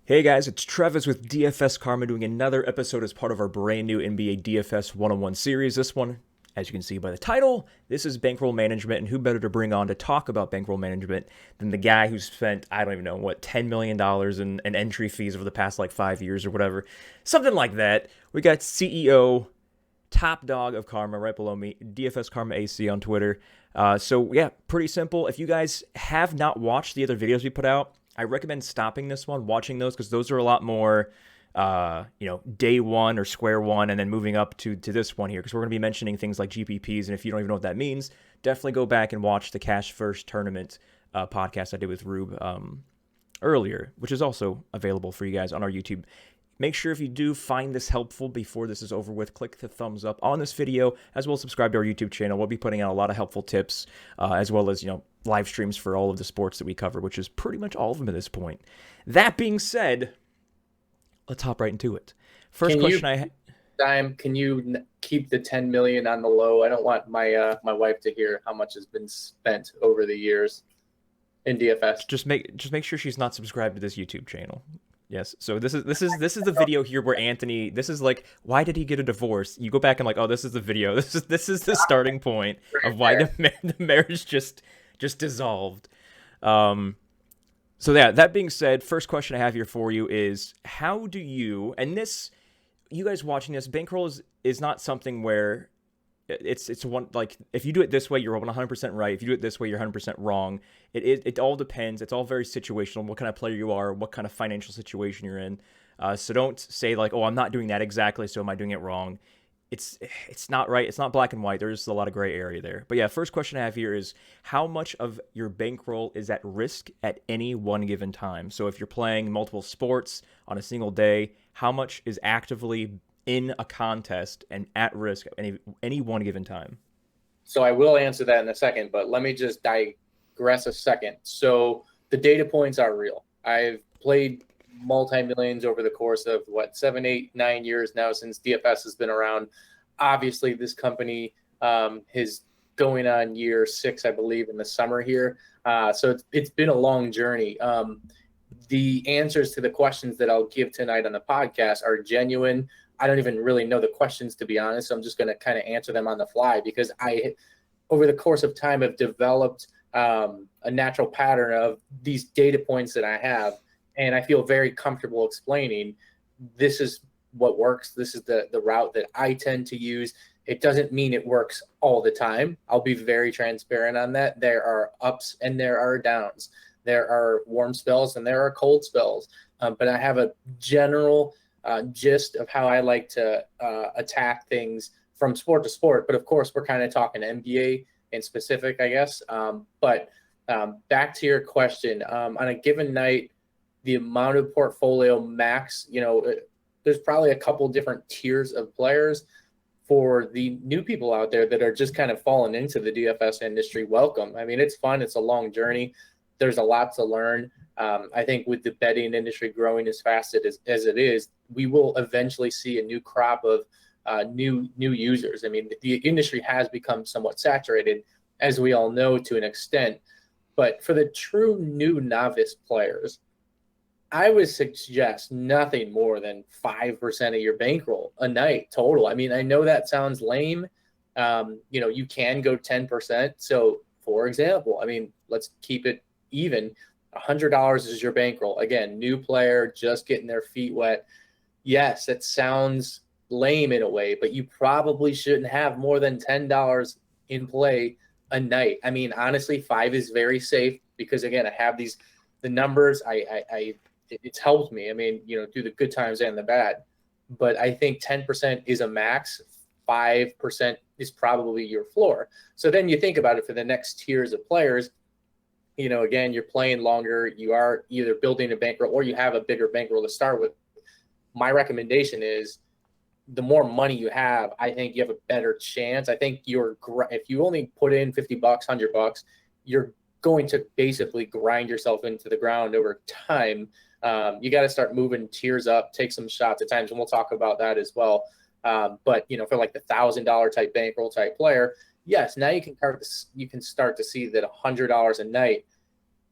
Hey guys, it's Travis with DFS Karma doing another episode as part of our brand new NBA DFS 101 series. This one, as you can see by the title, this is Bankroll Management, and who better to bring on to talk about Bankroll Management than the guy who spent, I don't even know, what, $10 million in entry fees over the past like 5 years or whatever. Something like that. We got CEO, top dog of Karma right below me, DFS Karma AC on Twitter. So yeah, pretty simple. If you guys have not watched the other videos we put out, I recommend stopping this one, watching those, because those are a lot more, day one or square one, and then moving up to this one here, because we're going to be mentioning things like Gpps, and if you don't even know what that means, definitely go back and watch the Cash First Tournament podcast I did with Rube earlier, which is also available for you guys on our YouTube. Make sure if you do find this helpful before this is over with, click the thumbs up on this video, as well as subscribe to our YouTube channel. We'll be putting out a lot of helpful tips, as well as, live streams for all of the sports that we cover, which is pretty much all of them at this point. That being said, let's hop right into it. First question I had. Can you keep the 10 million on the low? I don't want my wife to hear how much has been spent over the years in DFS. Just make sure she's not subscribed to this YouTube channel. Yes. So this is the video here where Anthony. This is like, why did he get a divorce? You go back and like, oh, this is the video. This is the starting point of why the marriage just dissolved. So yeah. That being said, first question I have here for you is, how do you, and this, you guys watching this, bankroll is not something where it's one, like, if you do it this way, you're 100% right. If you do it this way, you're 100% wrong. It all depends. It's all very situational, what kind of player you are, what kind of financial situation you're in. So don't say like, oh, I'm not doing that exactly, so am I doing it wrong? It's not right. It's not black and white. There's a lot of gray area there. But yeah, first question I have here is, how much of your bankroll is at risk at any one given time? So if you're playing multiple sports on a single day, how much is actively in a contest and at risk at any one given time? So I will answer that in a second, but let me just digress a second. So the data points are real. I've played multi-millions over the course of 7, 8, 9 years now since DFS has been around. Obviously, this company is going on year 6, I believe, in the summer here. So it's been a long journey. The answers to the questions that I'll give tonight on the podcast are genuine. I don't even really know the questions, to be honest. So I'm just going to kind of answer them on the fly, because I, over the course of time, have developed a natural pattern of these data points that I have. And I feel very comfortable explaining, this is what works. This is the route that I tend to use. It doesn't mean it works all the time. I'll be very transparent on that. There are ups and there are downs. There are warm spells and there are cold spells. But I have a general gist of how I like to attack things from sport to sport. But of course, we're kind of talking NBA in specific, I guess. But back to your question, on a given night, the amount of portfolio max, there's probably a couple different tiers of players. For the new people out there that are just kind of falling into the DFS industry, welcome. I mean, it's fun. It's a long journey. There's a lot to learn. I think with the betting industry growing as fast as it is, we will eventually see a new crop of new users. I mean, the industry has become somewhat saturated, as we all know, to an extent. But for the true new novice players, I would suggest nothing more than 5% of your bankroll a night total. I mean, I know that sounds lame. You can go 10%. So, for example, I mean, let's keep it even. $100 is your bankroll. Again, new player, just getting their feet wet. Yes, it sounds lame in a way, but you probably shouldn't have more than $10 in play a night. I mean, honestly, 5 is very safe because, again, I have the numbers. It's helped me. I mean, through the good times and the bad. But I think 10% is a max. 5% is probably your floor. So then you think about it for the next tiers of players. Again, you're playing longer. You are either building a bankroll or you have a bigger bankroll to start with. My recommendation is, the more money you have, I think you have a better chance. I think if you only put in $50, $100, you're going to basically grind yourself into the ground over time. You got to start moving tiers up, take some shots at times, and we'll talk about that as well. But for like the $1,000 type bankroll type player, yes, now you can start to see that $100 a night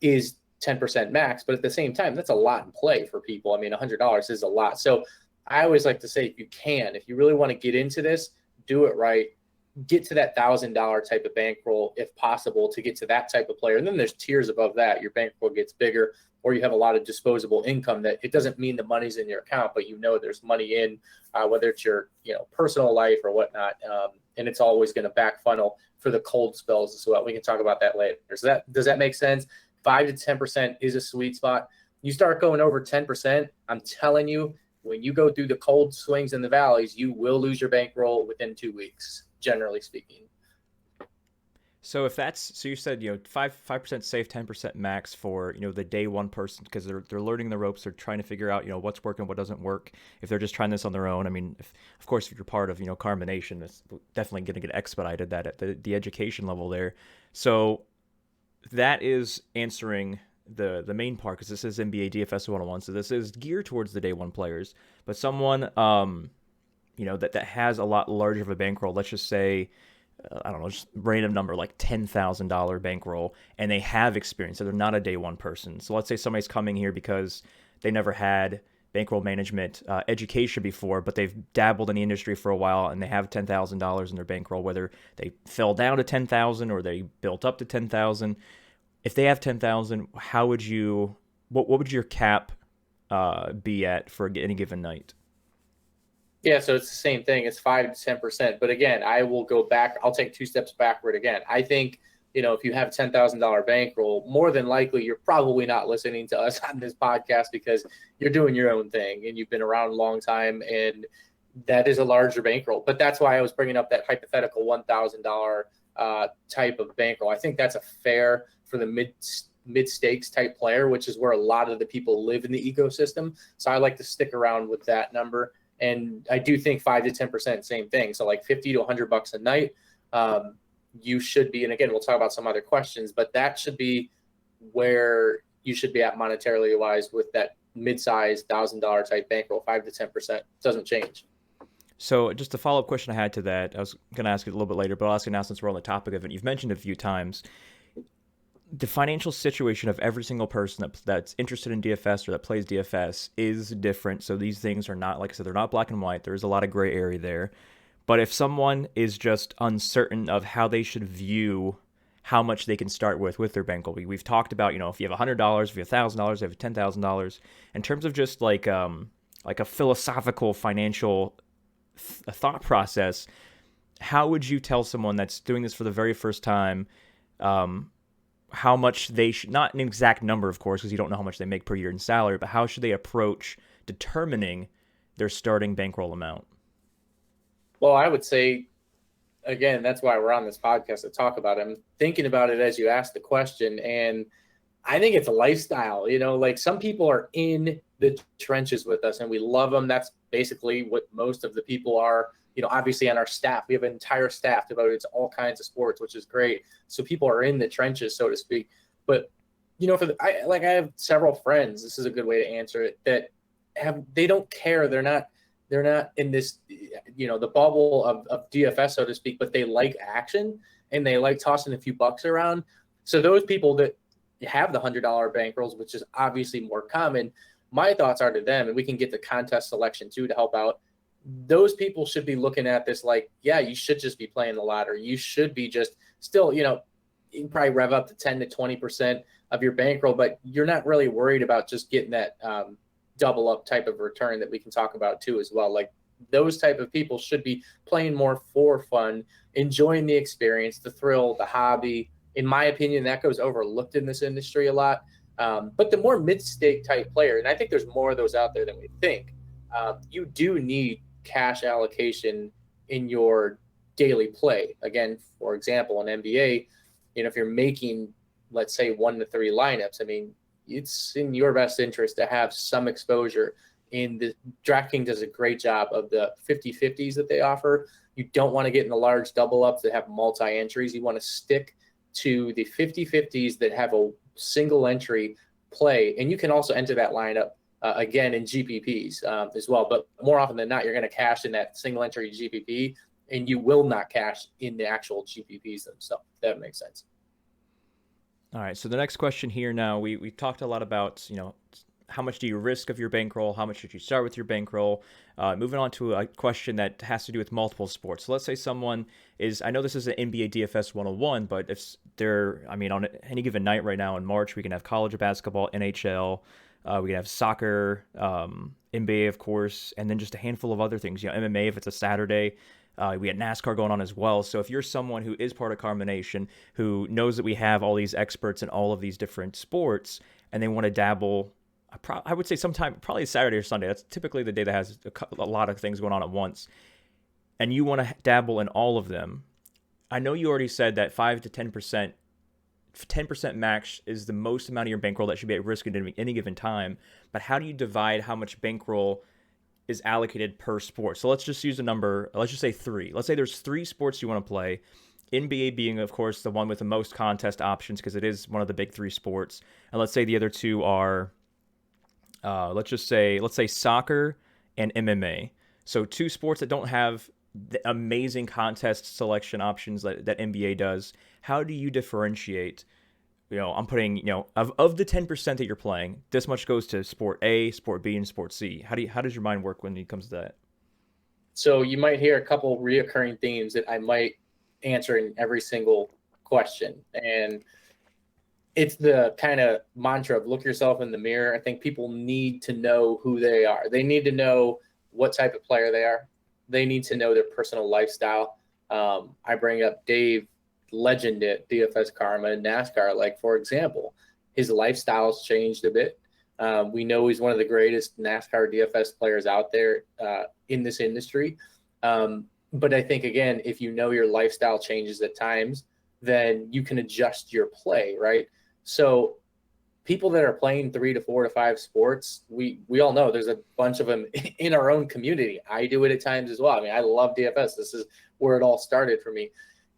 is 10% max, but at the same time, that's a lot in play for people. I mean, $100 is a lot. So I always like to say, if you really want to get into this, do it right. Get to that $1,000 type of bankroll if possible to get to that type of player. And then there's tiers above that. Your bankroll gets bigger, or you have a lot of disposable income that it doesn't mean the money's in your account, but there's money in, whether it's your personal life or whatnot. And it's always going to back funnel for the cold spells as well. We can talk about that later. So does that make sense? 5 to 10% is a sweet spot. You start going over 10%, I'm telling you, when you go through the cold swings and the valleys, you will lose your bankroll within 2 weeks, generally speaking. So you said 5% safe, 10% max for the day one person, because they're learning the ropes, they're trying to figure out what's working, what doesn't work. If they're just trying this on their own, I mean, of course, if you're part of Karma Nation, it's definitely going to get expedited that at the education level there. So that is answering the main part, because this is NBA DFS 101, so this is geared towards the day one players. But someone that has a lot larger of a bankroll, let's just say, I don't know, just random number, like $10,000 bankroll, and they have experience, so they're not a day one person. So let's say somebody's coming here because they never had bankroll management education before, but they've dabbled in the industry for a while, and they have $10,000 in their bankroll, whether they fell down to 10,000 or they built up to 10,000. If they have 10,000, what would your cap be at for any given night? Yeah, so it's the same thing. It's 5 to 10%. But again, I will go back. I'll take 2 steps backward again. I think, if you have $10,000 bankroll, more than likely you're probably not listening to us on this podcast because you're doing your own thing and you've been around a long time, and that is a larger bankroll. But that's why I was bringing up that hypothetical $1,000 type of bankroll. I think that's a fair for the mid stakes type player, which is where a lot of the people live in the ecosystem. So I like to stick around with that number. And I do think 5 to 10%, same thing. So like 50 to $100 a night, you should be. And again, we'll talk about some other questions, but that should be where you should be at monetarily wise with that mid-sized $1,000 type bankroll. 5 to 10% doesn't change. So just a follow-up question I had to that, I was going to ask it a little bit later, but I'll ask it now since we're on the topic of it. You've mentioned it a few times. The financial situation of every single person that's interested in DFS or that plays DFS is different. So these things are not, like I said, they're not black and white. There's a lot of gray area there. But if someone is just uncertain of how they should view how much they can start with their bankroll, we've talked about, if you have $100, if you have $1,000, if you have $10,000, in terms of just like a philosophical financial thought process, how would you tell someone that's doing this for the very first time, how much they should, not an exact number, of course, because you don't know how much they make per year in salary, but how should they approach determining their starting bankroll amount? Well, I would say, again, that's why we're on this podcast to talk about it. I'm thinking about it as you asked the question, and I think it's a lifestyle. Like some people are in the trenches with us, and we love them. That's basically what most of the people are. Obviously on our staff, we have an entire staff devoted to all kinds of sports, which is great. So people are in the trenches, so to speak. But, I have several friends, this is a good way to answer it, that they don't care. They're not in this, the bubble of DFS, so to speak, but they like action and they like tossing a few bucks around. So those people that have the $100 bankrolls, which is obviously more common, my thoughts are to them, and we can get the contest selection too to help out. Those people should be looking at this like, yeah, you should just be playing the lottery. You should be just still, you can probably rev up to 10 to 20% of your bankroll, but you're not really worried about just getting that double up type of return that we can talk about too as well. Like those type of people should be playing more for fun, enjoying the experience, the thrill, the hobby. In my opinion, that goes overlooked in this industry a lot. But the more mid-stake type player, and I think there's more of those out there than we think, you do need cash allocation in your daily play. Again, for example, in NBA, if you're making, let's say 1 to 3 lineups, I mean, it's in your best interest to have some exposure. In the DraftKings does a great job of the 50-50s that they offer. You don't want to get in the large double ups that have multi-entries. You want to stick to the 50-50s that have a single entry play. And you can also enter that lineup again in GPPs as well. But more often than not, you're going to cash in that single entry GPP, and you will not cash in the actual GPPs themselves. That makes sense. All right. So the next question here now, we talked a lot about, how much do you risk of your bankroll? How much should you start with your bankroll? Moving on to a question that has to do with multiple sports. So let's say someone is, I know this is an NBA DFS 101, but if they're, on any given night right now in March, we can have college basketball, NHL, we can have soccer, NBA, of course, and then just a handful of other things. MMA if it's a Saturday. We got NASCAR going on as well. So if you're someone who is part of Karma Nation, who knows that we have all these experts in all of these different sports, and they want to dabble, I would say sometime, probably Saturday or Sunday. That's typically the day that has a lot of things going on at once. And you want to dabble in all of them. I know you already said that 5 to 10% max is the most amount of your bankroll that should be at risk at any given time. But how do you divide how much bankroll is allocated per sport? So let's just use a number. Let's just say 3. Let's say there's 3 sports you want to play. NBA being, of course, the one with the most contest options because it is one of the big 3 sports. And let's say the other 2 are, let's say soccer and MMA. So 2 sports that don't have the amazing contest selection options that NBA does. How do you differentiate? I'm putting, of the 10% that you're playing, this much goes to sport A, sport B, and sport C. How does your mind work when it comes to that? So you might hear a couple reoccurring themes that I might answer in every single question. And it's the kind of mantra of look yourself in the mirror. I think people need to know who they are. They need to know what type of player they are. They need to know their personal lifestyle. I bring up Dave, legend at DFS Karma and NASCAR. Like, for example, his lifestyle's changed a bit. We know he's one of the greatest NASCAR DFS players out there in this industry. But I think, again, if you know your lifestyle changes at times, then you can adjust your play, right? So people that are playing 3 to 4 to 5 sports, we all know there's a bunch of them in our own community. I do it at times as well. I mean, I love DFS. This is where it all started for me.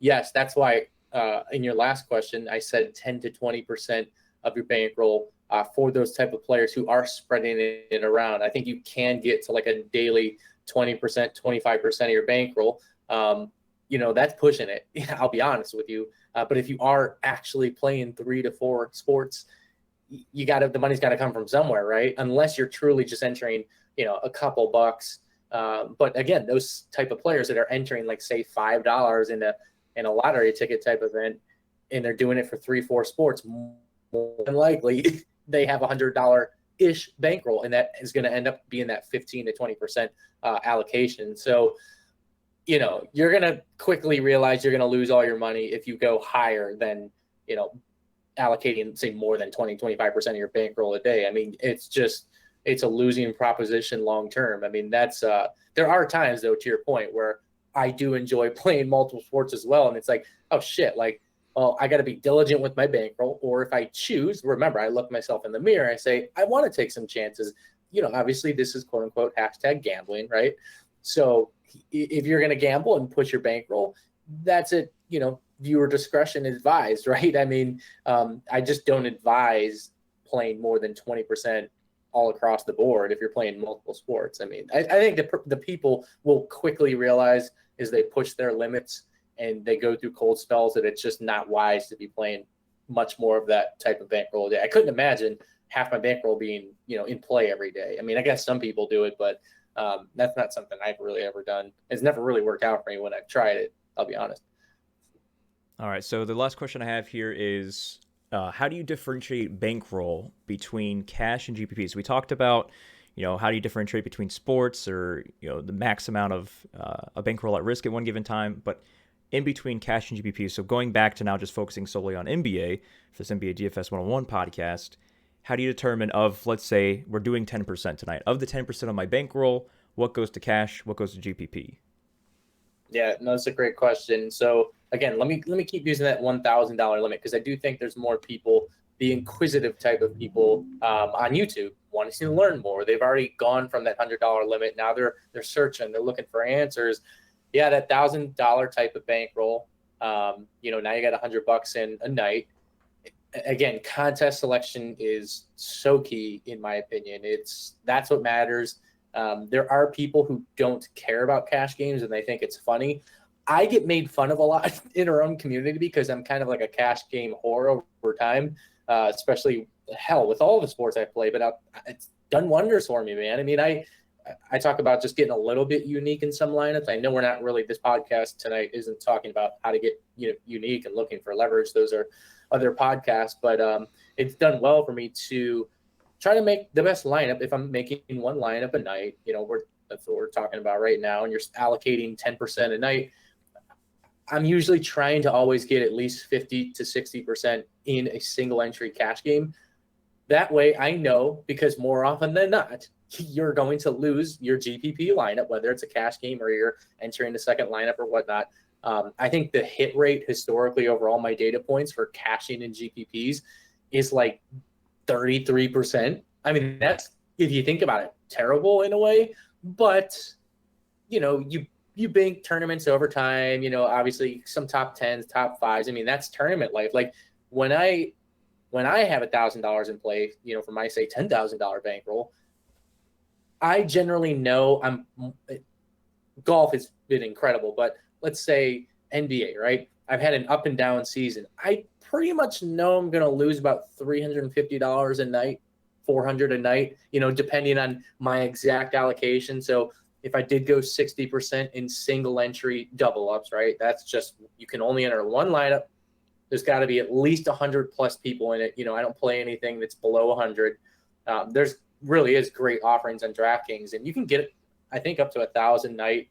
Yes, that's why in your last question, I said 10 to 20% of your bankroll for those type of players who are spreading it around. I think you can get to like a daily 20%, 25% of your bankroll. That's pushing it. I'll be honest with you. But if you are actually playing 3 to 4 sports, the money's got to come from somewhere, right? Unless you're truly just entering, a couple bucks. But again, those type of players that are entering, like say $5 in a lottery ticket type event, and they're doing it for 3-4 sports, more than likely they have $100-ish bankroll, and that is going to end up being that 15 to 20% allocation. So, you're going to quickly realize you're going to lose all your money if you go higher than, allocating, say, more than 20, 25% of your bankroll a day. I mean, it's a losing proposition long term. I mean, that's there are times, though, to your point, where I do enjoy playing multiple sports as well. And it's like, oh shit, like, well, I got to be diligent with my bankroll. Or if I choose, remember, I look myself in the mirror, I say, I want to take some chances. Obviously this is quote unquote #gambling, right? So if you're going to gamble and push your bankroll, that's it. Viewer discretion advised, right? I mean, I just don't advise playing more than 20% all across the board if you're playing multiple sports. I mean, I think the people will quickly realize as they push their limits and they go through cold spells that it's just not wise to be playing much more of that type of bankroll a day. I couldn't imagine half my bankroll being, in play every day. I mean, I guess some people do it, but that's not something I've really ever done. It's never really worked out for me when I've tried it, I'll be honest. All right. So the last question I have here is, how do you differentiate bankroll between cash and GPPs? We talked about, how do you differentiate between sports or, the max amount of a bankroll at risk at one given time, but in between cash and GPPs. So going back to now just focusing solely on NBA for this NBA DFS 101 podcast, how do you determine let's say we're doing 10% tonight, of the 10% of my bankroll, what goes to cash, what goes to GPP? Yeah, no, that's a great question. So again, let me keep using that $1,000 limit because I do think there's more people, the inquisitive type of people on YouTube wanting to learn more. They've already gone from that $100 limit. Now they're searching, they're looking for answers. Yeah, that $1,000 type of bankroll. Now you got $100 in a night. Again, contest selection is so key in my opinion. That's what matters. There are people who don't care about cash games and they think it's funny. I get made fun of a lot in our own community because I'm kind of like a cash game whore over time, especially hell with all the sports I play. But it's done wonders for me, man. I mean, I talk about just getting a little bit unique in some lineups. I know we're not really, this podcast tonight isn't talking about how to get unique and looking for leverage. Those are other podcasts, but it's done well for me to try to make the best lineup. If I'm making one lineup a night, that's what we're talking about right now, and you're allocating 10% a night. I'm usually trying to always get at least 50 to 60% in a single entry cash game. That way I know, because more often than not, you're going to lose your GPP lineup, whether it's a cash game or you're entering the second lineup or whatnot. I think the hit rate historically over all my data points for cashing in GPPs is like 33%. I mean, that's, if you think about it, terrible in a way, but you bank tournaments over time, obviously some top 10s, top 5s. I mean, that's tournament life. Like when I have $1,000 in play, for my, say, $10,000 bankroll, I generally know golf has been incredible, but let's say NBA, right? I've had an up and down season. I pretty much know I'm going to lose about $350 a night, $400 a night, depending on my exact allocation. So if I did go 60% in single entry double ups, right? That's just, you can only enter one lineup. There's got to be at least 100 plus people in it. I don't play anything that's below 100. There's really is great offerings on DraftKings, and you can get, I think, up to 1,000 night,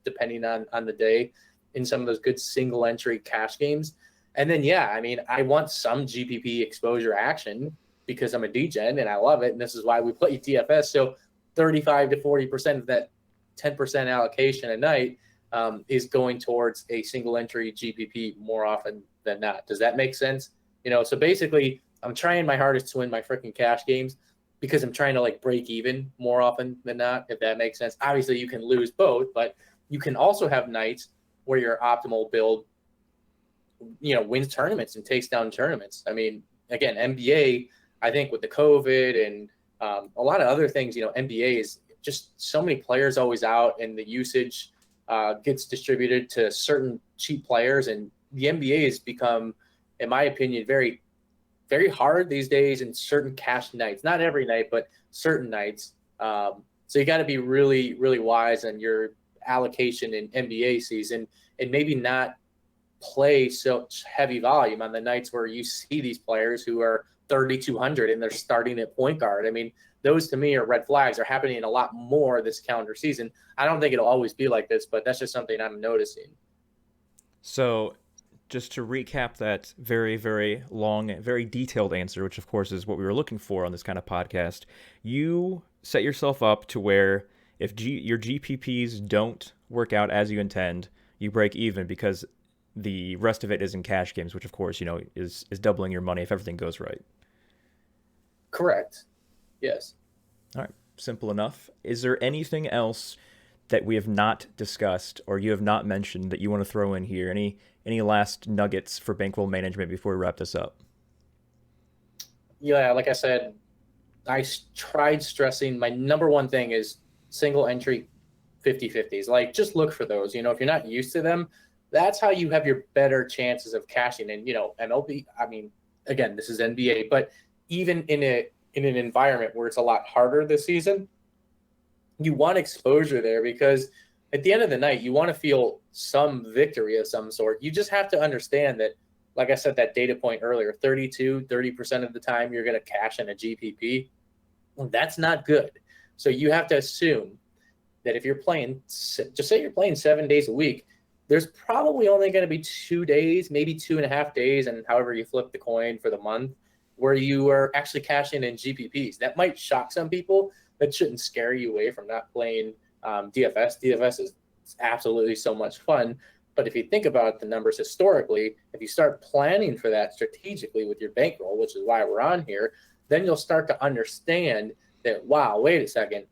depending on the day, in some of those good single entry cash games. And then, I mean, I want some GPP exposure action because I'm a DGen and I love it. And this is why we play DFS. So 35 to 40% of that 10% allocation a night is going towards a single entry GPP more often than not. Does that make sense? So basically I'm trying my hardest to win my freaking cash games because I'm trying to like break even more often than not, if that makes sense. Obviously you can lose both, but you can also have nights where your optimal build, wins tournaments and takes down tournaments. I mean, again, NBA, I think with the COVID and a lot of other things, NBA is just so many players always out, and the usage gets distributed to certain cheap players. And the NBA has become, in my opinion, very, very hard these days in certain cash nights. Not every night, but certain nights. So you got to be really, really wise on your allocation in NBA season, and maybe not play so heavy volume on the nights where you see these players who are 3,200 and they're starting at point guard. I mean, those to me are red flags. Are happening a lot more this calendar season. I don't think it'll always be like this, but that's just something I'm noticing. So just to recap that very, very long, very detailed answer, which of course is what we were looking for on this kind of podcast, you set yourself up to where if your GPPs don't work out as you intend, you break even because the rest of it is in cash games, which of course, is doubling your money if everything goes right. Correct. Yes. All right. Simple enough. Is there anything else that we have not discussed or you have not mentioned that you want to throw in here? Any last nuggets for bankroll management before we wrap this up? Yeah, like I said, I tried stressing my number one thing is single entry 50-50s. Like, just look for those. If you're not used to them, that's how you have your better chances of cashing. And, MLB, I mean, again, this is NBA, but even in an environment where it's a lot harder this season, you want exposure there because at the end of the night, you want to feel some victory of some sort. You just have to understand that, like I said, that data point earlier, 30% of the time you're going to cash in a GPP. Well, that's not good. So you have to assume that if you're playing, just say you're playing 7 days a week, there's probably only going to be 2 days, maybe 2.5 days, and however you flip the coin for the month, where you are actually cashing in GPPs. That might shock some people. That shouldn't scare you away from not playing DFS. DFS is absolutely so much fun. But if you think about the numbers historically, if you start planning for that strategically with your bankroll, which is why we're on here, then you'll start to understand that, wow, wait a second,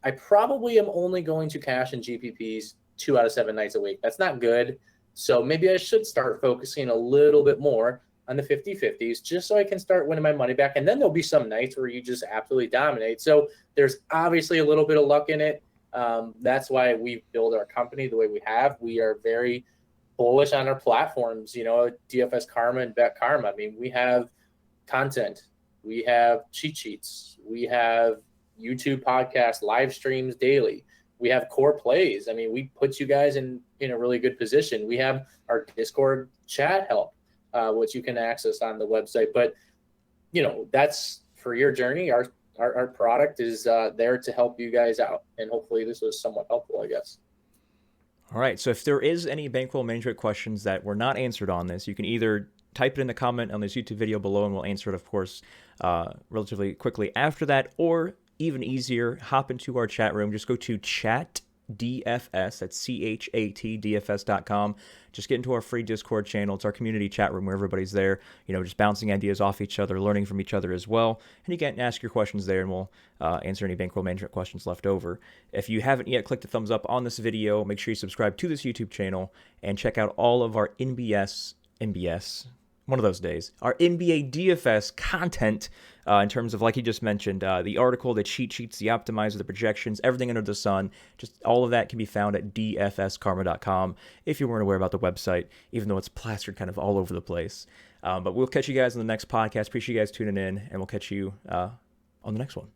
I probably am only going to cash in GPPs 2 out of 7 nights a week. That's not good. So maybe I should start focusing a little bit more on the 50-50s just so I can start winning my money back. And then there'll be some nights where you just absolutely dominate. So there's obviously a little bit of luck in it. That's why we build our company the way we have. We are very bullish on our platforms, DFS Karma and Bet Karma. I mean, we have content, we have cheat sheets, we have YouTube podcasts, live streams daily. We have core plays. I mean, we put you guys in a really good position. We have our Discord chat help, which you can access on the website. But, that's for your journey. Our product is there to help you guys out. And hopefully this was somewhat helpful, I guess. All right. So if there is any bankroll management questions that were not answered on this, you can either type it in the comment on this YouTube video below and we'll answer it, of course, relatively quickly after that, or even easier, hop into our chat room. Just go to chat DFS, that's CHAT DFS.com. Just get into our free Discord channel. It's our community chat room where everybody's there, just bouncing ideas off each other, learning from each other as well. And you can ask your questions there and we'll answer any bankroll management questions left over. If you haven't yet, click the thumbs up on this video. Make sure you subscribe to this YouTube channel and check out all of our NBS, one of those days, our NBA DFS content in terms of, like he just mentioned, the article, the cheat sheets, the optimizer, the projections, everything under the sun. Just all of that can be found at dfskarma.com if you weren't aware about the website, even though it's plastered kind of all over the place. But we'll catch you guys in the next podcast. Appreciate you guys tuning in, and we'll catch you on the next one.